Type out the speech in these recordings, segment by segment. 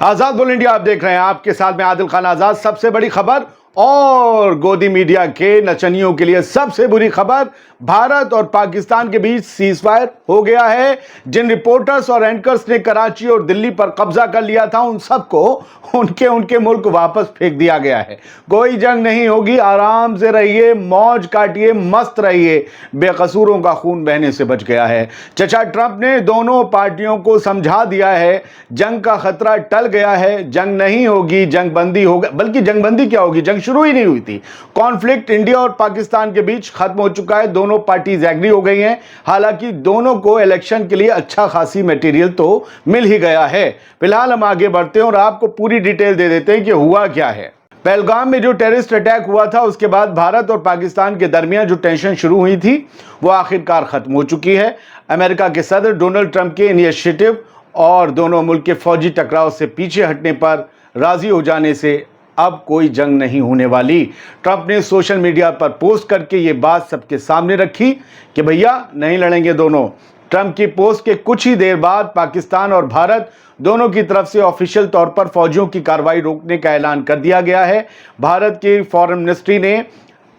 आजाद बोल इंडिया आप देख रहे हैं, आपके साथ में आदिल खान आजाद। सबसे बड़ी खबर और गोदी मीडिया के नचनियों के लिए सबसे बुरी खबर, भारत और पाकिस्तान के बीच सीज फायर हो गया है। जिन रिपोर्टर्स और एंकर्स ने कराची और दिल्ली पर कब्जा कर लिया था, उन सबको उनके मुल्क वापस फेंक दिया गया है। कोई जंग नहीं होगी, आराम से रहिए, मौज काटिए, मस्त रहिए। बेकसूरों का खून बहने से बच गया है। चचा ट्रंप ने दोनों पार्टियों को समझा दिया है, जंग का खतरा टल गया है, जंग नहीं होगी, जंग बंदी होगा। बल्कि जंग बंदी क्या होगी, जंग शुरू ही नहीं हुई थी। कॉन्फ्लिक्ट इंडिया और पाकिस्तान के बीच खत्म हो चुका है। दोनों पार्टीज एग्री हो गई हैं। हालांकि दोनों को इलेक्शन के लिए अच्छा खासी मटेरियल तो मिल ही गया है। फिलहाल हम आगे बढ़ते हैं और आपको पूरी डिटेल दे देते हैं कि हुआ क्या है। पहलगाम में जो टेररिस्ट अटैक हुआ था, उसके बाद भारत और पाकिस्तान के दरमियान जो टेंशन शुरू हुई थी, वो आखिरकार खत्म हो चुकी है। अमेरिका के सदर डोनाल्ड ट्रंप के इनिशिएटिव और दोनों मुल्क के फौजी टकराव से पीछे हटने पर राजी हो जाने से अब कोई जंग नहीं होने वाली। ट्रंप ने सोशल मीडिया पर पोस्ट करके ये बात सबके सामने रखी कि भैया नहीं लड़ेंगे दोनों। ट्रंप की पोस्ट के कुछ ही देर बाद पाकिस्तान और भारत दोनों की तरफ से ऑफिशियल तौर पर फौजियों की कार्रवाई रोकने का ऐलान कर दिया गया है। भारत की फॉरेन मिनिस्ट्री ने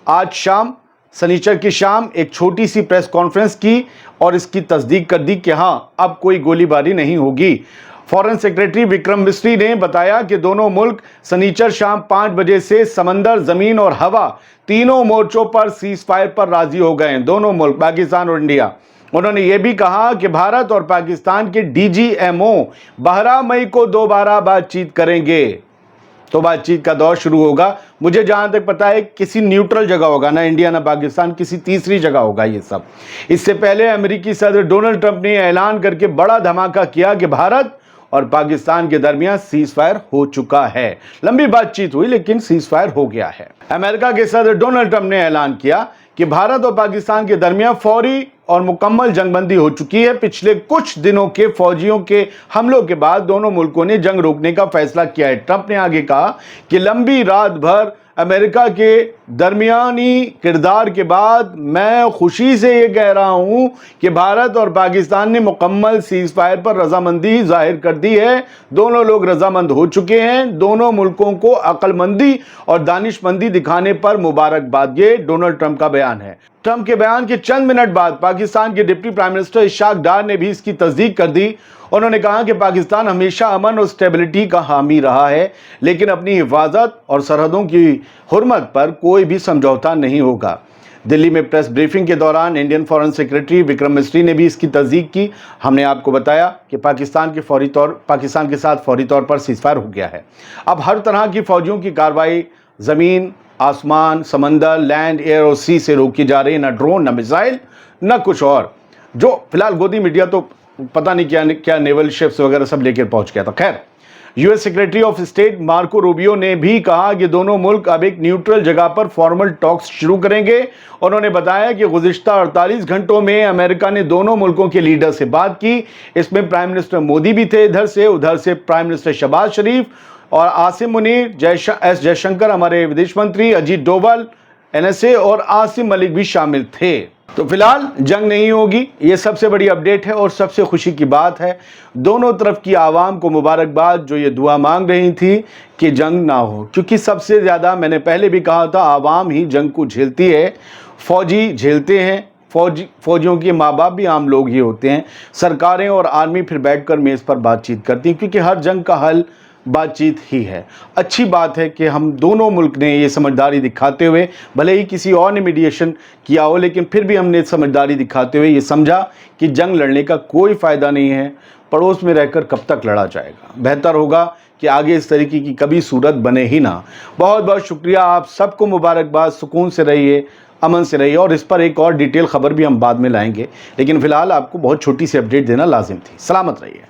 आज शाम, शनिचर की शाम, एक छोटी सी प्रेस कॉन्फ्रेंस की और इसकी तस्दीक कर दी कि हाँ, अब कोई गोलीबारी नहीं होगी। फॉरेन सेक्रेटरी विक्रम मिस्री ने बताया कि दोनों मुल्क शनिचर शाम 5 बजे से समंदर, जमीन और हवा तीनों मोर्चों पर सीज फायर पर राजी हो गए हैं। दोनों मुल्क, पाकिस्तान और इंडिया। उन्होंने ये भी कहा कि भारत और पाकिस्तान के DGMO 12 मई को दोबारा बातचीत करेंगे। तो बातचीत का दौर शुरू होगा। मुझे जहां तक पता है किसी न्यूट्रल जगह होगा, ना इंडिया ना पाकिस्तान, किसी तीसरी जगह होगा ये सब। इससे पहले अमेरिकी सदर डोनाल्ड ट्रंप ने ऐलान करके बड़ा धमाका किया कि भारत और पाकिस्तान के दरमियान सीज फायर हो चुका है। लंबी बातचीत हुई लेकिन सीज फायर हो गया है। अमेरिका के सदर डोनाल्ड ट्रंप ने ऐलान किया कि भारत और पाकिस्तान के दरमियान फौरी और मुकम्मल जंगबंदी हो चुकी है। पिछले कुछ दिनों के फौजियों के हमलों के बाद दोनों मुल्कों ने जंग रोकने का फैसला किया है। ट्रंप ने आगे कहा कि लंबी रात भर अमेरिका के दरमियानी किरदार के बाद मैं खुशी से ये कह रहा हूं कि भारत और पाकिस्तान ने मुकम्मल सीज फायर पर रजामंदी जाहिर कर दी है। दोनों लोग रजामंद हो चुके हैं। दोनों मुल्कों को अक्लमंदी और दानिशमंदी दिखाने पर मुबारकबाद। ये डोनाल्ड ट्रंप का बयान है। ट्रंप के बयान के चंद मिनट बाद पाकिस्तान के डिप्टी प्राइम मिनिस्टर इशाक डार ने भी इसकी तस्दीक कर दी। उन्होंने कहा कि पाकिस्तान हमेशा अमन और स्टेबिलिटी का हामी रहा है, लेकिन अपनी हिफाजत और सरहदों की हुर्मत पर कोई भी समझौता नहीं होगा। दिल्ली में प्रेस ब्रीफिंग के दौरान Indian foreign secretary Vikram Misri ने भी इसकी तस्दीक की। हमने आपको बताया कि पाकिस्तान के साथ फौरी तौर पर सीजफायर हो गया है। अब हर तरह की फौजियों की कार्रवाई ज़मीन, आसमान, समंदर, लैंड, एयर और सी से रोकी जा रही है। ना ड्रोन, ना मिसाइल, ना कुछ और। जो फिलहाल गोदी मीडिया तो पता नहीं क्या नेवल शिप्स वगैरह सब लेकर पहुंच गया था। खैर, US secretary of state Marco Rubio ने भी कहा कि दोनों मुल्क अब एक न्यूट्रल जगह पर फॉर्मल टॉक्स शुरू करेंगे। उन्होंने बताया कि गुज़िश्ता 48 घंटों में अमेरिका ने दोनों मुल्कों के लीडर से बात की। इसमें प्राइम मिनिस्टर मोदी भी थे उधर से प्राइम मिनिस्टर शहबाज शरीफ और आसिम मुनीर, एस जयशंकर, हमारे विदेश मंत्री अजीत डोभाल, NSA और आसिम मलिक भी शामिल थे। तो फिलहाल जंग नहीं होगी, ये सबसे बड़ी अपडेट है और सबसे खुशी की बात है। दोनों तरफ की आवाम को मुबारकबाद, जो ये दुआ मांग रही थी कि जंग ना हो, क्योंकि सबसे ज़्यादा, मैंने पहले भी कहा था, आवाम ही जंग को झेलती है। फौजी झेलते हैं, फौजियों के माँ बाप भी आम लोग ही होते हैं। सरकारें और आर्मी फिर बैठकर मेज़ पर बातचीत करती हैं, क्योंकि हर जंग का हल बातचीत ही है। अच्छी बात है कि हम दोनों मुल्क ने ये समझदारी दिखाते हुए, भले ही किसी और ने मीडिएशन किया हो, लेकिन फिर भी हमने समझदारी दिखाते हुए ये समझा कि जंग लड़ने का कोई फ़ायदा नहीं है। पड़ोस में रहकर कब तक लड़ा जाएगा। बेहतर होगा कि आगे इस तरीके की कभी सूरत बने ही ना। बहुत बहुत शुक्रिया, आप सबको मुबारकबाद। सुकून से रहिए, अमन से रहिए। और इस पर एक और डिटेल खबर भी हम बाद में लाएंगे, लेकिन फ़िलहाल आपको बहुत छोटी सी अपडेट देना लाजिम थी। सलामत रहिए।